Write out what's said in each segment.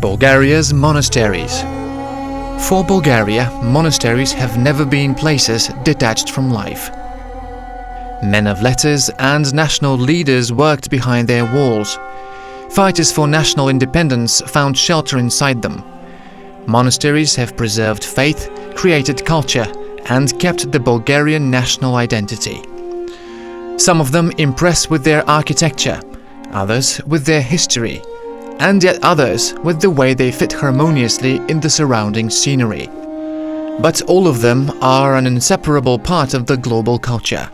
Bulgaria's monasteries. For Bulgaria, monasteries have never been places detached from life. Men of letters and national leaders worked behind their walls. Fighters for national independence found shelter inside them. Monasteries have preserved faith, created culture, and kept the Bulgarian national identity. Some of them impress with their architecture, others with their history, and yet others with the way they fit harmoniously in the surrounding scenery. But all of them are an inseparable part of the global culture.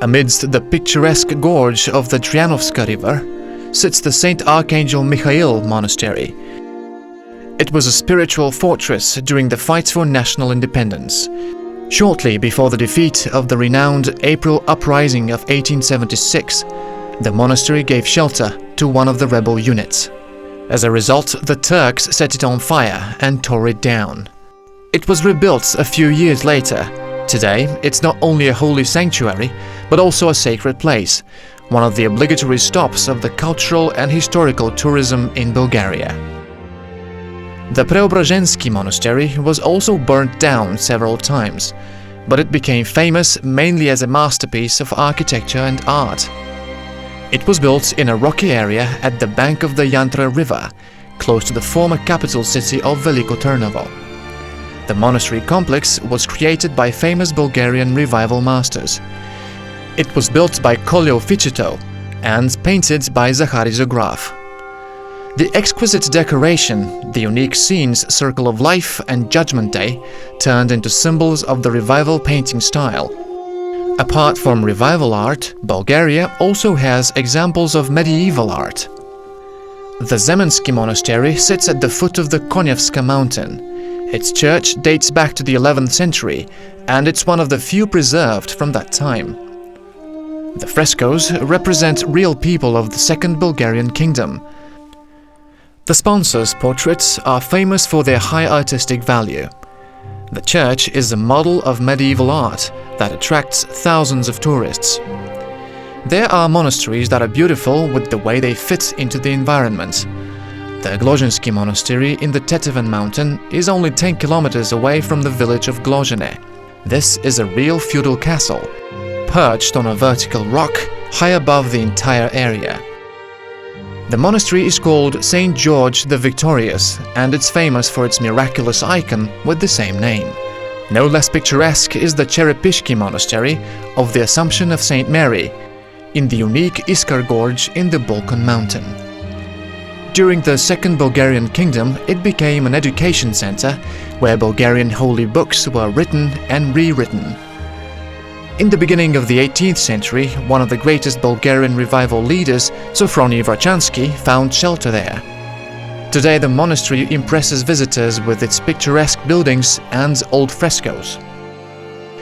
Amidst the picturesque gorge of the Dryanovska River sits the Saint Archangel Michael Monastery. It was a spiritual fortress during the fight for national independence. Shortly before the defeat of the renowned April Uprising of 1876, the monastery gave shelter to one of the rebel units. As a result, the Turks set it on fire and tore it down. It was rebuilt a few years later. Today, it's not only a holy sanctuary, but also a sacred place, one of the obligatory stops of the cultural and historical tourism in Bulgaria. The Preobrazhensky Monastery was also burnt down several times, but it became famous mainly as a masterpiece of architecture and art. It was built in a rocky area at the bank of the Yantra River, close to the former capital city of Veliko Trnovo. The monastery complex was created by famous Bulgarian revival masters. It was built by Kolyo Fichito and painted by Zahari Zograf. The exquisite decoration, the unique scenes Circle of Life and Judgment Day turned into symbols of the revival painting style. Apart from revival art, Bulgaria also has examples of medieval art. The Zemensky Monastery sits at the foot of the Konyevska mountain. Its church dates back to the 11th century, and it's one of the few preserved from that time. The frescoes represent real people of the Second Bulgarian Kingdom. The sponsors' portraits are famous for their high artistic value. The church is a model of medieval art that attracts thousands of tourists. There are monasteries that are beautiful with the way they fit into the environment. The Glozhensky Monastery in the Tetevan mountain is only 10 kilometers away from the village of Glozhene. This is a real feudal castle, perched on a vertical rock high above the entire area. The monastery is called St. George the Victorious, and it's famous for its miraculous icon with the same name. No less picturesque is the Cherepishki Monastery of the Assumption of St. Mary, in the unique Iskar Gorge in the Balkan mountain. During the Second Bulgarian Kingdom, it became an education center where Bulgarian holy books were written and rewritten. In the beginning of the 18th century, one of the greatest Bulgarian revival leaders, Sofroni Vrachansky, found shelter there. Today the monastery impresses visitors with its picturesque buildings and old frescoes.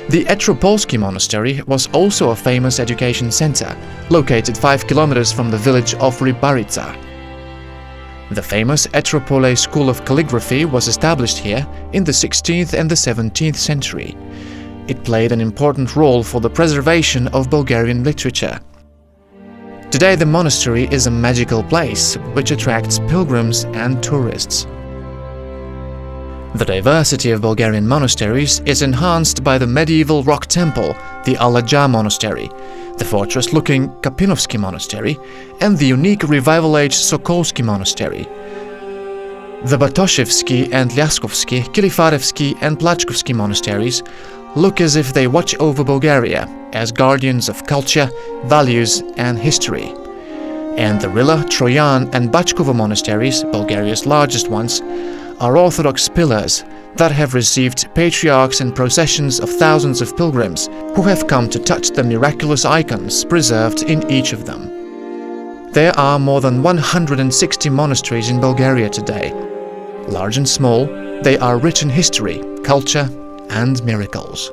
The Etropolsky Monastery was also a famous education center, located 5 kilometers from the village of Rybarica. The famous Etropole School of Calligraphy was established here in the 16th and the 17th century. It played an important role for the preservation of Bulgarian literature. Today the monastery is a magical place which attracts pilgrims and tourists. The diversity of Bulgarian monasteries is enhanced by the medieval rock temple, the Alaja Monastery, the fortress-looking Kapinovsky Monastery, and the unique Revival-age Sokolsky Monastery. The Batoshevsky and Lyaskovsky, Kilifarevsky and Plachkovsky monasteries look as if they watch over Bulgaria as guardians of culture, values and history. And the Rila, Troyan and Bachkovo monasteries, Bulgaria's largest ones, are Orthodox pillars that have received patriarchs and processions of thousands of pilgrims who have come to touch the miraculous icons preserved in each of them. There are more than 160 monasteries in Bulgaria today. Large and small, they are rich in history, culture and miracles.